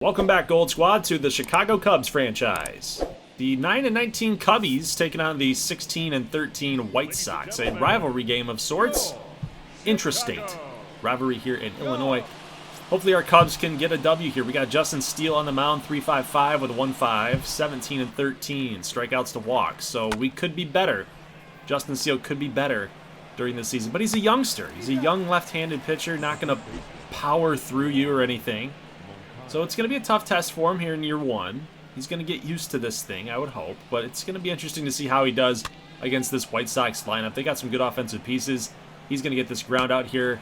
Welcome back, Gold Squad, to the Chicago Cubs franchise. The 9-19 Cubbies taking on the 16-13 White Sox, a rivalry game of sorts. Intra-state rivalry here in Illinois. Hopefully our Cubs can get a W here. We got Justin Steele on the mound, 3.55 with a 1.5, 17-13 strikeouts to walks. So we could be better. Justin Steele could be better during the season, but he's a youngster. He's a young left-handed pitcher, not going to power through you or anything. So it's going to be a tough test for him here in year one. He's going to get used to this thing, I would hope. But it's going to be interesting to see how he does against this White Sox lineup. They got some good offensive pieces. He's going to get this ground out here.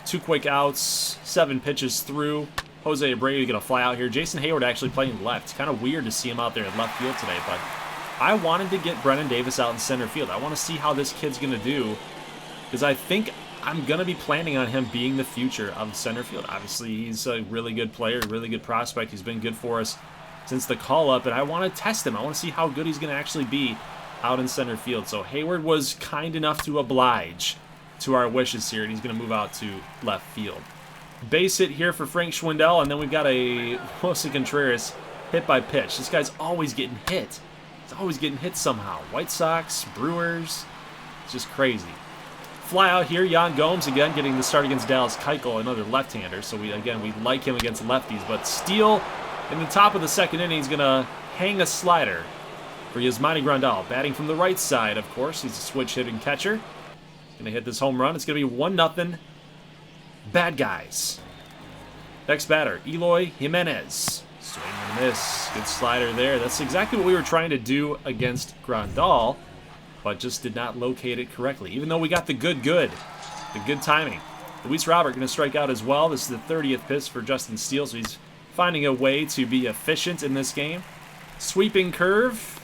2 quick outs, 7 pitches through. Jose Abreu going to fly out here. Jason Hayward actually playing left. It's kind of weird to see him out there in left field today. But I wanted to get Brennen Davis out in center field. I want to see how this kid's going to do. Because I think I'm going to be planning on him being the future of center field. Obviously, he's a really good player, really good prospect. He's been good for us since the call-up, and I want to test him. I want to see how good he's going to actually be out in center field. So Hayward was kind enough to oblige to our wishes here, and he's going to move out to left field. Base hit here for Frank Schwindel, and then we've got a Willson Contreras hit by pitch. This guy's always getting hit. He's always getting hit somehow. White Sox, Brewers, it's just crazy. Fly out here, Yan Gomes again getting the start against Dallas Keuchel, another left-hander. So we like him against lefties. But Steele in the top of the second inning is going to hang a slider for Yasmani Grandal. Batting from the right side, of course. He's a switch-hitting catcher. Going to hit this home run. It's going to be 1-0. Bad guys. Next batter, Eloy Jimenez. Swing and a miss. Good slider there. That's exactly what we were trying to do against Grandal, but just did not locate it correctly. Even though we got the good timing. Luis Robert going to strike out as well. This is the 30th pitch for Justin Steele, so he's finding a way to be efficient in this game. Sweeping curve.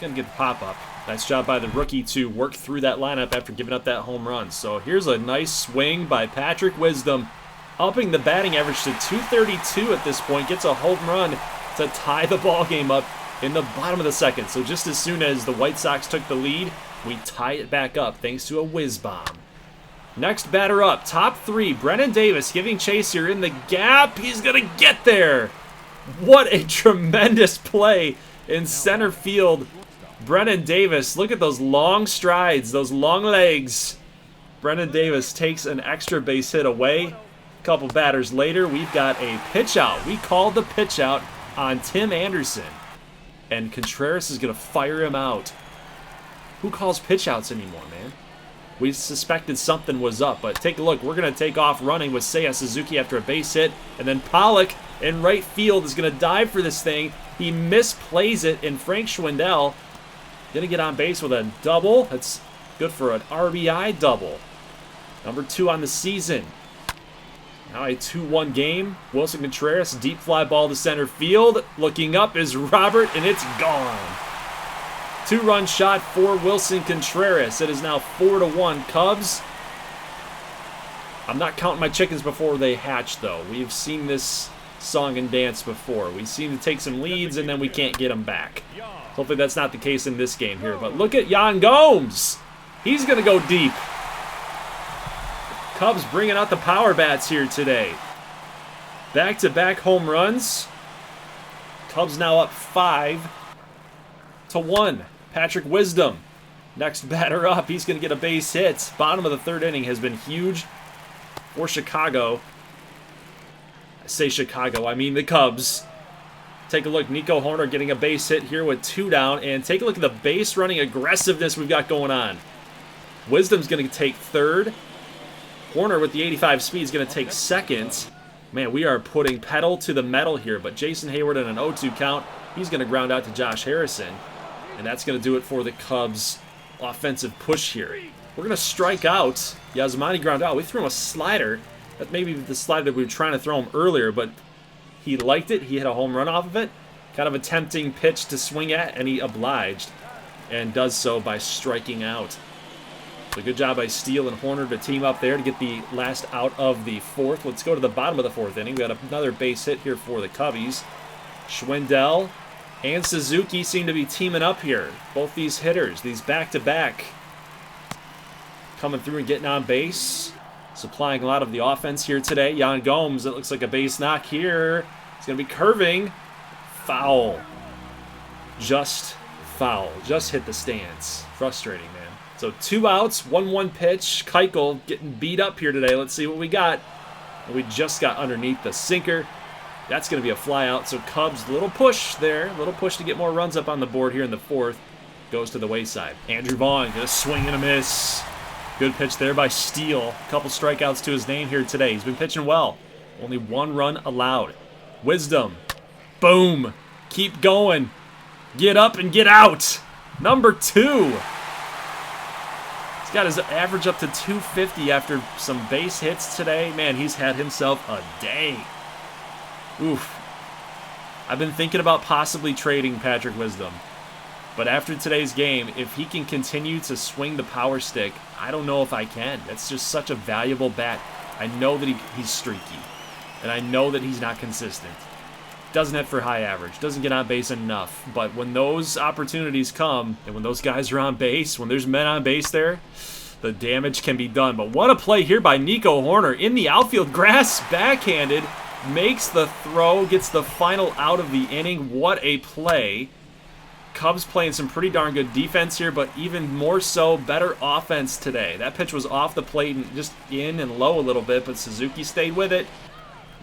Going to get the pop-up. Nice job by the rookie to work through that lineup after giving up that home run. So here's a nice swing by Patrick Wisdom, upping the batting average to 232 at this point. Gets a home run to tie the ball game up in the bottom of the second. So just as soon as the White Sox took the lead, we tie it back up thanks to a whiz bomb. Next batter up, top 3, Brennen Davis giving chase here in the gap. He's going to get there. What a tremendous play in center field. Brennen Davis, look at those long strides, those long legs. Brennen Davis takes an extra base hit away. A couple batters later, we've got a pitch out. We called the pitch out on Tim Anderson, and Contreras is going to fire him out. Who calls pitch outs anymore, man? We suspected something was up, but take a look. We're going to take off running with Seiya Suzuki after a base hit, and then Pollock in right field is going to dive for this thing. He misplays it, and Frank Schwindel going to get on base with a double. That's good for an RBI double. Number 2 on the season. Now a 2-1 game. Willson Contreras, deep fly ball to center field. Looking up is Robert, and it's gone. 2-run shot for Willson Contreras. It is now 4-1 Cubs. I'm not counting my chickens before they hatch, though. We've seen this song and dance before. We seem to take some leads, and then we can't get them back. Hopefully that's not the case in this game here. But look at Yan Gomes. He's going to go deep. Cubs bringing out the power bats here today. Back-to-back home runs. Cubs now up 5-1. Patrick Wisdom, next batter up. He's going to get a base hit. Bottom of the 3rd inning has been huge for Chicago. I say Chicago, I mean the Cubs. Take a look, Nico Hoerner getting a base hit here with 2 down, and take a look at the base running aggressiveness we've got going on. Wisdom's going to take 3rd. Hoerner with the 85 speed is going to take 2nd. Man, we are putting pedal to the metal here, but Jason Hayward in an 0-2 count. He's going to ground out to Josh Harrison, and that's going to do it for the Cubs' offensive push here. We're going to strike out Yasmani Grandal. We threw him a slider. That may be the slider that we were trying to throw him earlier, but he liked it. He hit a home run off of it. Kind of a tempting pitch to swing at, and he obliged, and does so by striking out. So good job by Steele and Hoerner to team up there to get the last out of the 4th. Let's go to the bottom of the 4th inning. We got another base hit here for the Cubbies. Schwindel and Suzuki seem to be teaming up here. Both these hitters, these back-to-back, coming through and getting on base. Supplying a lot of the offense here today. Yan Gomes, it looks like a base knock here. He's going to be curving. Foul. Just foul. Just hit the stands. Frustrating, man. So 2 outs, 1-1 pitch. Keuchel getting beat up here today. Let's see what we got. And we just got underneath the sinker. That's going to be a fly out. So Cubs, little push there. Little push to get more runs up on the board here in the 4th. Goes to the wayside. Andrew Vaughn, going to swing and a miss. Good pitch there by Steele. A couple strikeouts to his name here today. He's been pitching well. Only 1 run allowed. Wisdom. Boom. Keep going. Get up and get out. Number 2. He's got his average up to 250 after some base hits today. Man, he's had himself a day. Oof. I've been thinking about possibly trading Patrick Wisdom. But after today's game, if he can continue to swing the power stick, I don't know if I can. That's just such a valuable bat. I know that he's streaky. And I know that he's not consistent. Doesn't hit for high average. Doesn't get on base enough. But when those opportunities come, and when those guys are on base, when there's men on base there, the damage can be done. But what a play here by Nico Hoerner. In the outfield grass, backhanded. Makes the throw, gets the final out of the inning. What a play. Cubs playing some pretty darn good defense here, but even more so, better offense today. That pitch was off the plate and just in and low a little bit, but Suzuki stayed with it.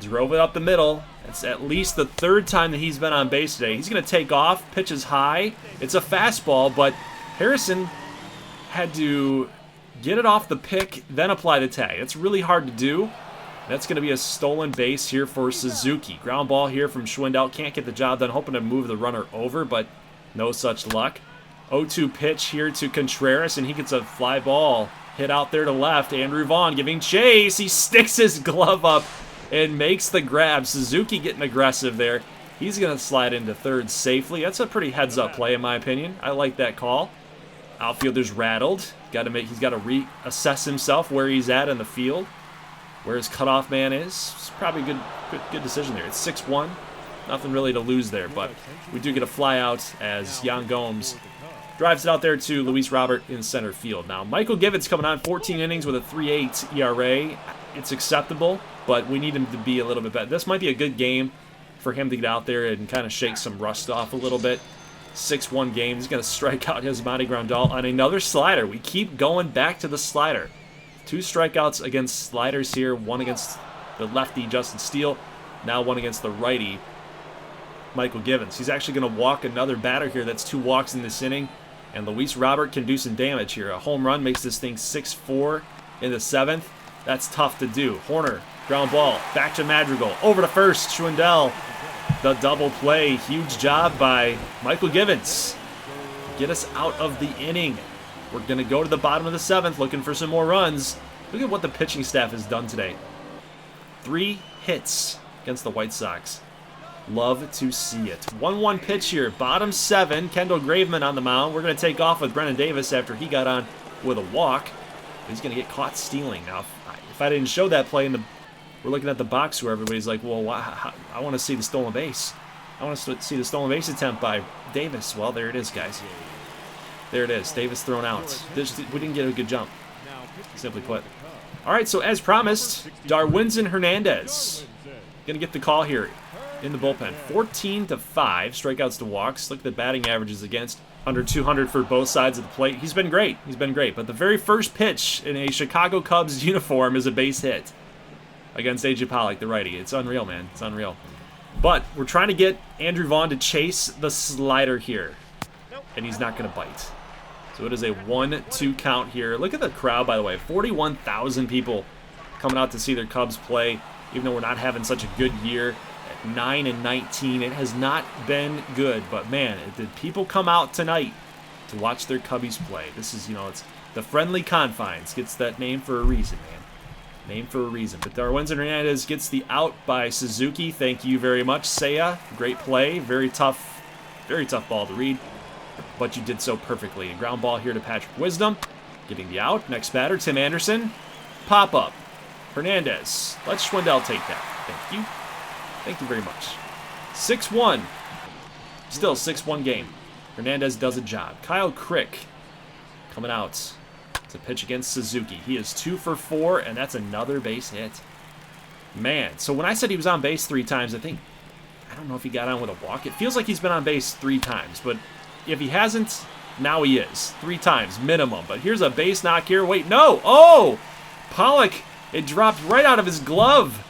Drove it up the middle. It's at least the 3rd time that he's been on base today. He's going to take off, pitches high. It's a fastball, but Harrison had to get it off the pick, then apply the tag. It's really hard to do. That's going to be a stolen base here for Suzuki. Ground ball here from Schwindel. Can't get the job done, hoping to move the runner over, but no such luck. 0-2 pitch here to Contreras, and he gets a fly ball hit out there to left. Andrew Vaughn giving chase. He sticks his glove up and makes the grab. Suzuki getting aggressive there. He's going to slide into 3rd safely. That's a pretty heads-up play, in my opinion. I like that call. Outfielder's rattled. He's got to reassess himself where he's at in the field, where his cutoff man is. It's probably a good decision there. It's 6-1. Nothing really to lose there, but we do get a fly out as Yan Gomes drives it out there to Luis Robert in center field. Now, Michael Givens coming on 14 innings with a 3.8 ERA. It's acceptable, but we need him to be a little bit better. This might be a good game for him to get out there and kind of shake some rust off a little bit. 6-1 game. He's going to strike out Yasmani Grandal on another slider. We keep going back to the slider. 2 strikeouts against sliders here. 1 against the lefty, Justin Steele. Now 1 against the righty, Michael Givens. He's actually going to walk another batter here. That's 2 walks in this inning. And Luis Robert can do some damage here. A home run makes this thing 6-4 in the 7th. That's tough to do. Hoerner, ground ball, back to Madrigal. Over to first, Schwindel. The double play. Huge job by Michael Givens. Get us out of the inning. We're going to go to the bottom of the 7th looking for some more runs. Look at what the pitching staff has done today. 3 hits against the White Sox. Love to see it. 1-1 pitch here. Bottom 7. Kendall Graveman on the mound. We're going to take off with Brennan Davis after he got on with a walk. He's going to get caught stealing. Now, if I didn't show that play, we're looking at the box where everybody's like, well, I want to see the stolen base. I want to see the stolen base attempt by Davis. Well, there it is, guys. There it is. Davis thrown out. We didn't get a good jump, simply put. All right, so as promised, Darwinzon Hernandez going to get the call here in the bullpen. 14-5, strikeouts to walks. Look at the batting averages against. Under 200 for both sides of the plate. He's been great. He's been great. But the very first pitch in a Chicago Cubs uniform is a base hit against A.J. Pollock, the righty. It's unreal, man. It's unreal. But we're trying to get Andrew Vaughn to chase the slider here. And he's not going to bite. So it is a 1-2 count here. Look at the crowd, by the way. 41,000 people coming out to see their Cubs play, even though we're not having such a good year. 9-19. It has not been good, but man, did people come out tonight to watch their Cubbies play? This is, it's the Friendly Confines. Gets that name for a reason, man. Name for a reason. But Darwinzon Hernandez gets the out by Suzuki. Thank you very much, Seiya. Great play. Very tough ball to read, but you did so perfectly. A ground ball here to Patrick Wisdom. Getting the out. Next batter, Tim Anderson. Pop up. Hernandez. Let Schwindel take that. Thank you. Thank you very much. 6-1. Still 6-1 game. Hernandez does a job. Kyle Crick coming out to pitch against Suzuki. He is 2 for 4, and that's another base hit. Man, so when I said he was on base 3 times, I think I don't know if he got on with a walk. It feels like he's been on base 3 times, but if he hasn't, now he is. 3 times minimum. But here's a base knock here. Wait, no. Oh, Pollock. It dropped right out of his glove.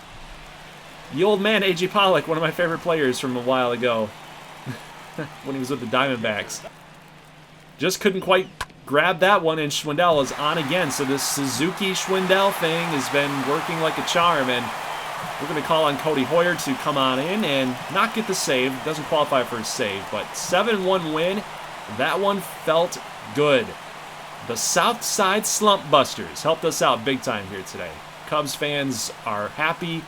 The old man, A.J. Pollock, one of my favorite players from a while ago when he was with the Diamondbacks. Just couldn't quite grab that one, and Schwindel is on again. So this Suzuki-Schwindel thing has been working like a charm, and we're going to call on Cody Hoyer to come on in and not get the save. Doesn't qualify for a save, but 7-1 win. That one felt good. The Southside Slump Busters helped us out big time here today. Cubs fans are happy.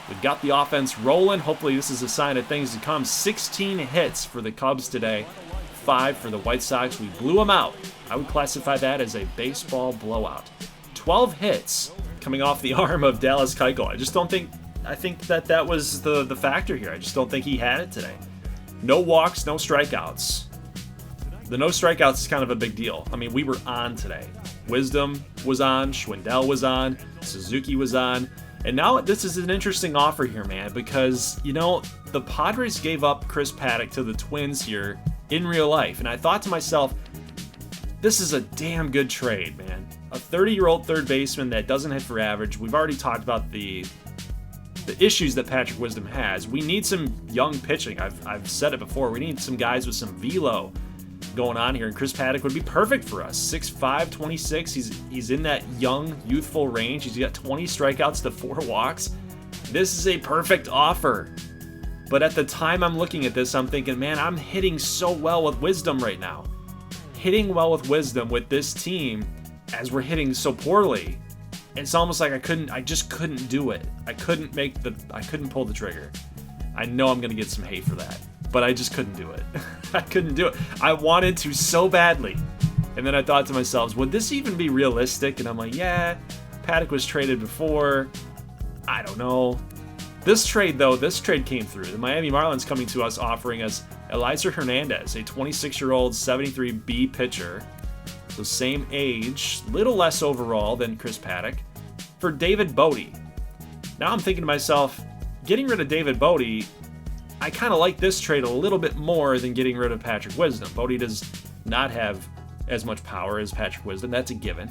We've got the offense rolling. Hopefully this is a sign of things to come. 16 hits for the Cubs today. 5 for the White Sox. We blew them out. I would classify that as a baseball blowout. 12 hits coming off the arm of Dallas Keuchel. I think that was the factor here. I just don't think he had it today. No walks, no strikeouts. The no strikeouts is kind of a big deal. I mean, we were on today. Wisdom was on, Schwindel was on, Suzuki was on. And now this is an interesting offer here, man, because, you know, the Padres gave up Chris Paddock to the Twins here in real life. And I thought to myself, this is a damn good trade, man. A 30-year-old third baseman that doesn't hit for average. We've already talked about the issues that Patrick Wisdom has. We need some young pitching. I've said it before. We need some guys with some velo going on here, and Chris Paddock would be perfect for us. 6'5", 26. He's in that young, youthful range. He's got 20 strikeouts to 4 walks. This is a perfect offer. But at the time I'm looking at this, I'm thinking, man, I'm hitting so well with Wisdom right now. Hitting well with Wisdom with this team as we're hitting so poorly. It's almost like I just couldn't do it. I couldn't pull the trigger. I know I'm going to get some hate for that, but I just couldn't do it. I couldn't do it. I wanted to so badly. And then I thought to myself, would this even be realistic? And I'm like, yeah, Paddock was traded before. I don't know. This trade came through. The Miami Marlins coming to us offering us Darwinzon Hernandez, a 26-year-old 73B pitcher. So same age, little less overall than Chris Paddock, for David Bodie. Now I'm thinking to myself, getting rid of David Bodie, I kind of like this trade a little bit more than getting rid of Patrick Wisdom. Bodie does not have as much power as Patrick Wisdom. That's a given.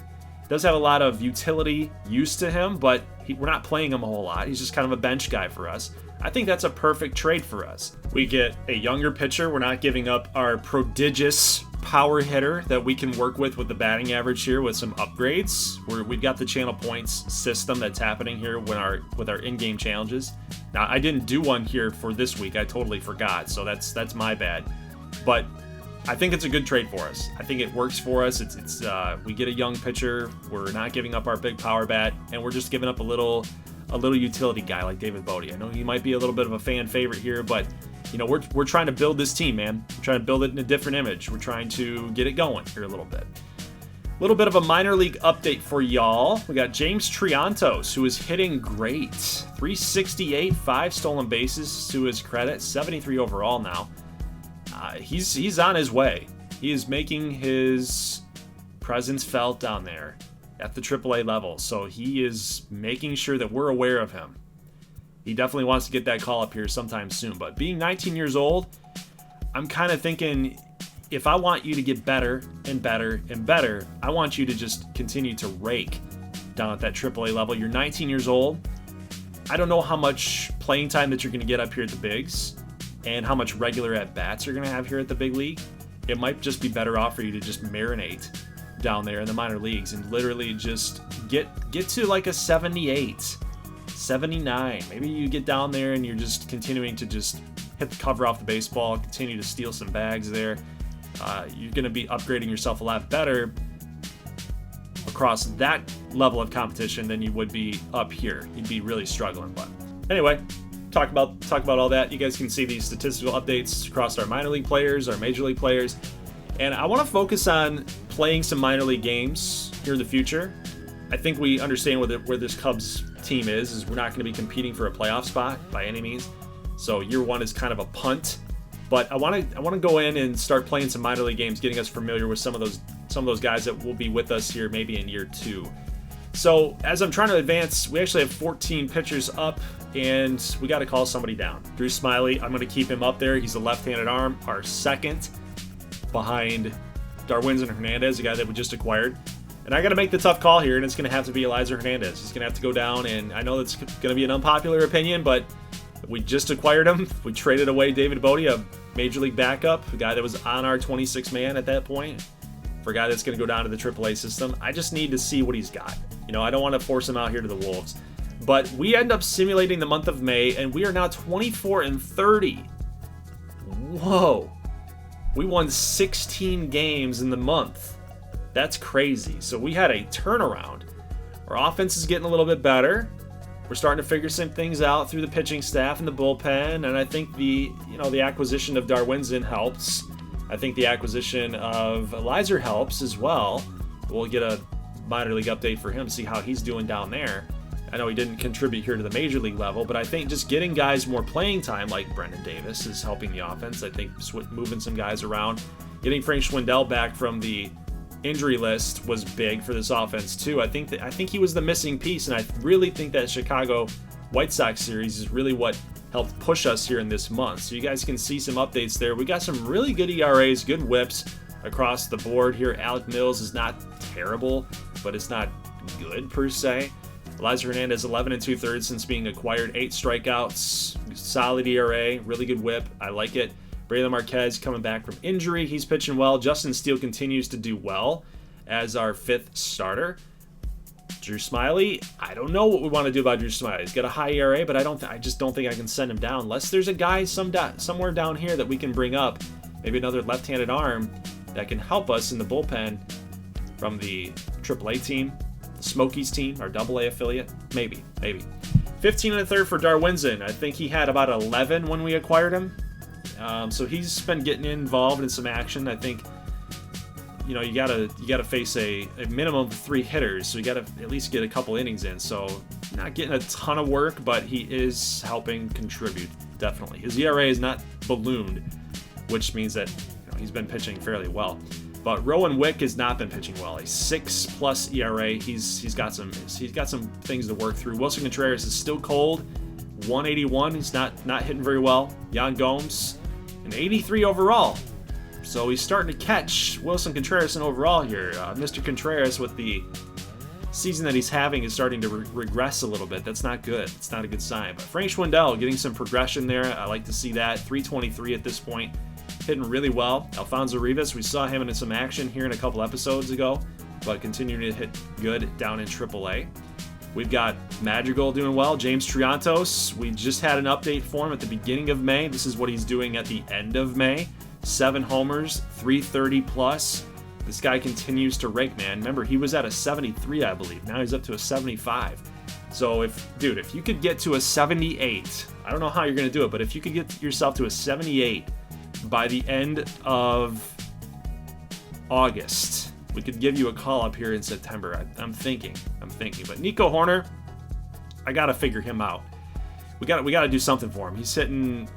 Does have a lot of utility use to him, but we're not playing him a whole lot. He's just kind of a bench guy for us. I think that's a perfect trade for us. We get a younger pitcher. We're not giving up our prodigious power hitter that we can work with the batting average here with some upgrades. We've got the channel points system that's happening here with our in-game challenges. Now, I didn't do one here for this week. I totally forgot, so that's my bad. But I think it's a good trade for us. I think it works for us. It's we get a young pitcher. We're not giving up our big power bat, and we're just giving up a little utility guy like David Bodie. I know he might be a little bit of a fan favorite here, but you know, we're trying to build this team, man. We're trying to build it in a different image. We're trying to get it going here a little bit. A little bit of a minor league update for y'all. We got James Triantos, who is hitting great. 368, 5 stolen bases to his credit, 73 overall now. He's on his way. He is making his presence felt down there at the AAA level. So he is making sure that we're aware of him. He definitely wants to get that call up here sometime soon. But being 19 years old, I'm kind of thinking, if I want you to get better and better and better, I want you to just continue to rake down at that AAA level. You're 19 years old. I don't know how much playing time that you're going to get up here at the bigs and how much regular at-bats you're going to have here at the big league. It might just be better off for you to just marinate down there in the minor leagues and literally just get to like a 78, 79. Maybe you get down there and you're just continuing to just hit the cover off the baseball, continue to steal some bags there. You're going to be upgrading yourself a lot better across that level of competition than you would be up here. You'd be really struggling. But anyway, talk about all that. You guys can see these statistical updates across our minor league players, our major league players. And I want to focus on playing some minor league games here in the future. I think we understand where this Cubs team is we're not going to be competing for a playoff spot by any means. So year one is kind of a punt. But I want to go in and start playing some minor league games, getting us familiar with some of those guys that will be with us here maybe in year two. So as I'm trying to advance, we actually have 14 pitchers up and we got to call somebody down. Drew Smiley, I'm going to keep him up there. He's a left-handed arm, our second behind Darwinzon Hernandez, the guy that we just acquired. And I got to make the tough call here, and it's going to have to be Elijah Hernandez. He's going to have to go down, and I know that's going to be an unpopular opinion, but we just acquired him. We traded away David Bodie, a major league backup, a guy that was on our 26-man at that point, for a guy that's going to go down to the AAA system. I just need to see what he's got. You know, I don't want to force him out here to the Wolves. But we end up simulating the month of May, and we are now 24-30. Whoa. We won 16 games in the month. That's crazy. So we had a turnaround. Our offense is getting a little bit better. We're starting to figure some things out through the pitching staff and the bullpen, and I think the acquisition of Darwinzon helps. I think the acquisition of Elijah helps as well. We'll get a minor league update for him, see how he's doing down there. I know he didn't contribute here to the major league level, but I think just getting guys more playing time like Brendan Davis is helping the offense. I think moving some guys around, getting Frank Schwindel back from the injury list was big for this offense too. I think he was the missing piece, and I really think that Chicago White Sox series is really what helped push us here in this month. So you guys can see some updates there. We got some really good ERAs, good whips across the board here. Alec Mills is not terrible, but it's not good per se. Elijah Hernandez, 11 2/3 since being acquired, 8 strikeouts, solid ERA, really good whip. I like it. Braylon Marquez coming back from injury. He's pitching well. Justin Steele continues to do well as our 5th starter. Drew Smiley, I don't know what we want to do about Drew Smiley. He's got a high ERA, but I just don't think I can send him down unless there's a guy somewhere down here that we can bring up. Maybe another left-handed arm that can help us in the bullpen from the AAA team, the Smokies team, our AA affiliate. Maybe. 15 1/3 for Darwinzon. I think he had about 11 when we acquired him. So he's been getting involved in some action. I think, you gotta face a minimum of 3 hitters, so you gotta at least get a couple innings in. So not getting a ton of work, but he is helping contribute, definitely. His ERA is not ballooned, which means that he's been pitching fairly well. But Rowan Wick has not been pitching well. A 6+ ERA. He's got some things to work through. Wilson Contreras is still cold. 181. He's not hitting very well. Yan Gomes, an 83 overall. So he's starting to catch Wilson Contreras in overall here. Mr. Contreras, with the season that he's having, is starting to regress a little bit. That's not good. It's not a good sign. But Frank Schwindel getting some progression there. I like to see that. 323 at this point. Hitting really well. Alfonso Rivas, we saw him in some action here in a couple episodes ago, but continuing to hit good down in AAA. We've got Madrigal doing well. James Triantos, we just had an update for him at the beginning of May. This is what he's doing at the end of May. 7 homers, 330 plus. This guy continues to rake, man. Remember, he was at a 73, I believe. Now he's up to a 75. So if you could get to a 78, I don't know how you're going to do it, but if you could get yourself to a 78 by the end of August, we could give you a call up here in September. I'm thinking. But Nico Horner, I gotta figure him out. We gotta do something for him. He's hitting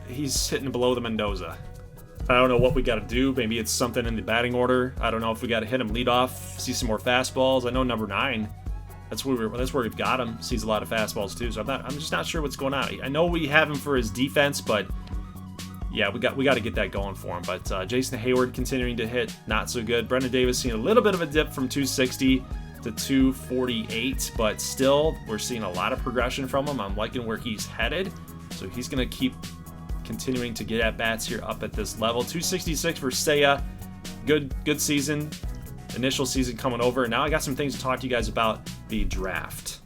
below the Mendoza. I don't know what we gotta do. Maybe it's something in the batting order. I don't know if we gotta hit him lead off, see some more fastballs. I know number 9. That's where we've got him. Sees a lot of fastballs too. So I'm just not sure what's going on. I know we have him for his defense, but yeah, we got to get that going for him. But Jason Hayward continuing to hit not so good. Brendan Davis seeing a little bit of a dip from 260 to 248, but still we're seeing a lot of progression from him. I'm liking where he's headed, so he's going to keep continuing to get at bats here up at this level. 266 for Seiya. Good season. Initial season coming over. Now I got some things to talk to you guys about the draft.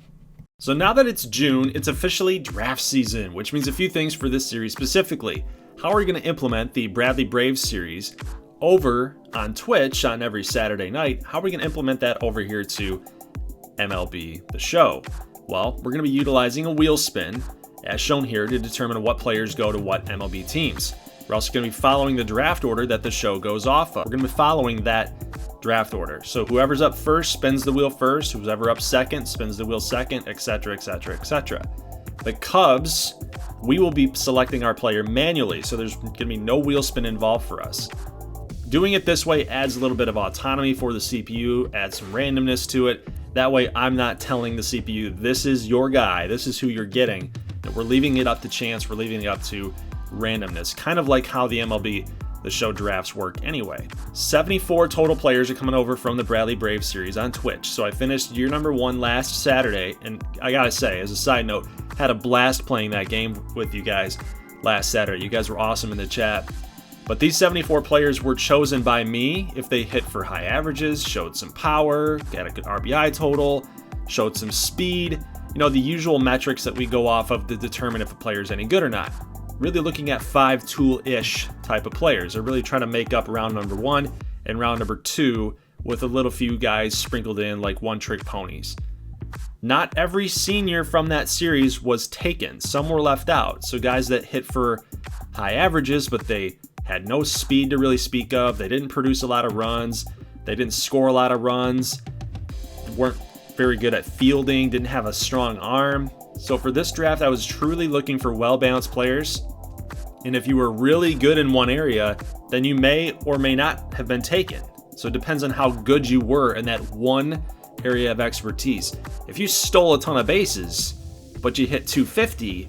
So now that it's June, it's officially draft season, which means a few things for this series specifically. How are we going to implement the Bradley Braves series over on Twitch on every Saturday night? How are we going to implement that over here to MLB The Show? Well, we're going to be utilizing a wheel spin, as shown here, to determine what players go to what MLB teams. We're also going to be following the draft order that the show goes off of. We're going to be following that draft order. So whoever's up first spins the wheel first, whoever up second spins the wheel second, etc., etc., etc. The Cubs, we will be selecting our player manually, so there's going to be no wheel spin involved for us. Doing it this way adds a little bit of autonomy for the CPU, adds some randomness to it. That way I'm not telling the CPU, this is your guy, this is who you're getting. We're leaving it up to chance. We're leaving it up to randomness, kind of like how the MLB The Show drafts work anyway. 74 total players are coming over from the Bradley Braves series on Twitch. So I finished year number 1 last Saturday, and I gotta say, as a side note, had a blast playing that game with you guys last Saturday. You guys were awesome in the chat. But these 74 players were chosen by me if they hit for high averages, showed some power, got a good RBI total, showed some speed, you know, the usual metrics that we go off of to determine if a player is any good or not. Really looking at 5-tool-ish type of players. They're really trying to make up round number 1 and round number 2 with a little few guys sprinkled in like one-trick ponies. Not every senior from that series was taken. Some were left out. So guys that hit for high averages, but they had no speed to really speak of. They didn't produce a lot of runs. They didn't score a lot of runs. Weren't very good at fielding. Didn't have a strong arm. So for this draft, I was truly looking for well-balanced players. And if you were really good in one area, then you may or may not have been taken. So it depends on how good you were in that one area of expertise. If you stole a ton of bases, but you hit 250,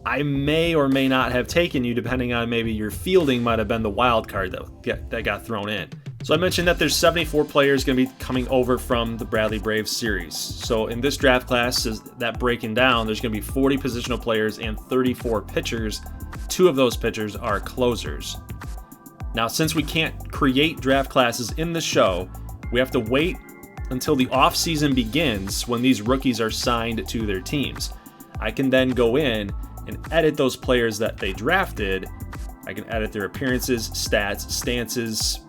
I may or may not have taken you, depending on maybe your fielding might have been the wild card that got thrown in. So I mentioned that there's 74 players going to be coming over from the Bradley Braves series. So in this draft class, is that breaking down, there's going to be 40 positional players and 34 pitchers. 2 of those pitchers are closers. Now, since we can't create draft classes in the show, we have to wait until the offseason begins when these rookies are signed to their teams. I can then go in and edit those players that they drafted. I can edit their appearances, stats, stances,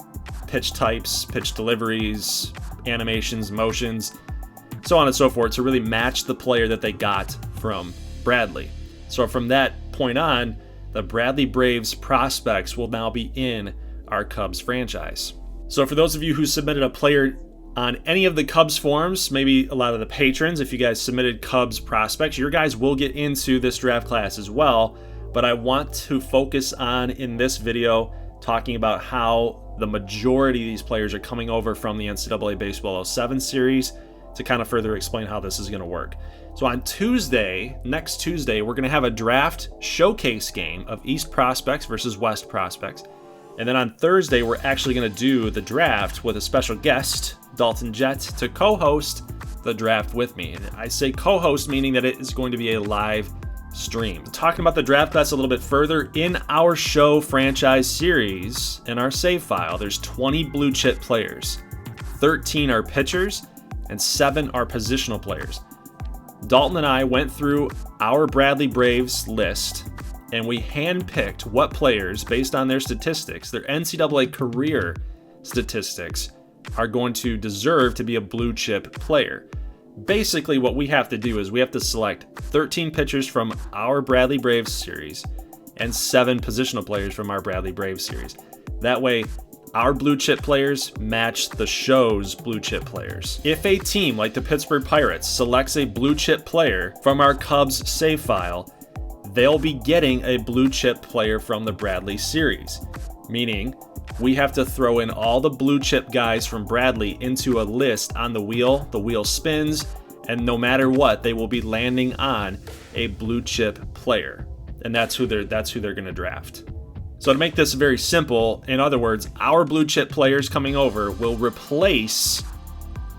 pitch types, pitch deliveries, animations, motions, so on and so forth, to really match the player that they got from Bradley. So from that point on, the Bradley Braves prospects will now be in our Cubs franchise. So for those of you who submitted a player on any of the Cubs forums, maybe a lot of the patrons, if you guys submitted Cubs prospects, your guys will get into this draft class as well. But I want to focus on, in this video, talking about how the majority of these players are coming over from the NCAA Baseball 07 series, to kind of further explain how this is going to work. So on Tuesday, next Tuesday, we're going to have a draft showcase game of East prospects versus West prospects. And then on Thursday, we're actually going to do the draft with a special guest, Dalton Jett, to co-host the draft with me. And I say co-host, meaning that it is going to be a live stream. Talking about the draft class a little bit further, in our show franchise series, in our save file, there's 20 blue chip players. 13 are pitchers, and 7 are positional players. Dalton and I went through our Bradley Braves list, and we handpicked what players, based on their statistics, their NCAA career statistics, are going to deserve to be a blue chip player. Basically, what we have to do is we have to select 13 pitchers from our Bradley Braves series and 7 positional players from our Bradley Braves series. That way, our blue chip players match the show's blue chip players. If a team like the Pittsburgh Pirates selects a blue chip player from our Cubs save file, they'll be getting a blue chip player from the Bradley series, meaning we have to throw in all the blue chip guys from Bradley into a list on the wheel spins, and no matter what, they will be landing on a blue chip player. And that's who they're going to draft. So to make this very simple, in other words, our blue chip players coming over will replace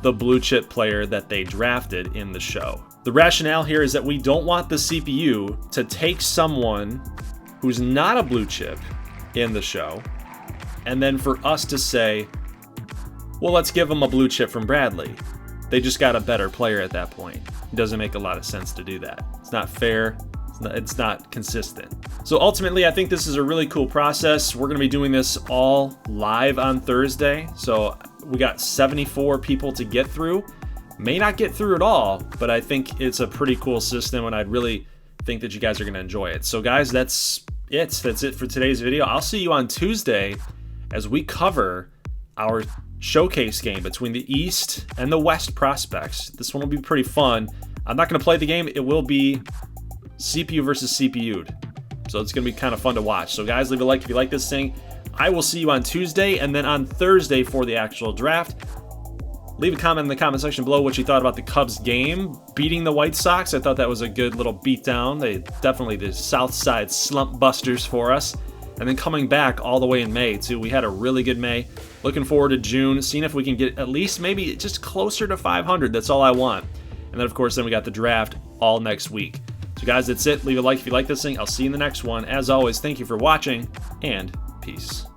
the blue chip player that they drafted in the show. The rationale here is that we don't want the CPU to take someone who's not a blue chip in the show, and then for us to say, well, let's give them a blue chip from Bradley. They just got a better player at that point. It doesn't make a lot of sense to do that. It's not fair. It's not consistent. So ultimately, I think this is a really cool process. We're going to be doing this all live on Thursday. So we got 74 people to get through. May not get through it all, but I think it's a pretty cool system, and I'd really think that you guys are going to enjoy it. So guys, that's it. That's it for today's video. I'll see you on Tuesday as we cover our showcase game between the East and the West prospects. This one will be pretty fun. I'm not going to play the game. It will be CPU versus CPU'd. So it's going to be kind of fun to watch. So guys, leave a like if you like this thing. I will see you on Tuesday, and then on Thursday for the actual draft. Leave a comment in the comment section below what you thought about the Cubs game beating the White Sox. I thought that was a good little beatdown. They definitely the Southside slump busters for us. And then coming back all the way in May, too. We had a really good May. Looking forward to June, seeing if we can get at least maybe just closer to 500. That's all I want. And then, of course, then we got the draft all next week. So, guys, that's it. Leave a like if you like this thing. I'll see you in the next one. As always, thank you for watching, and peace.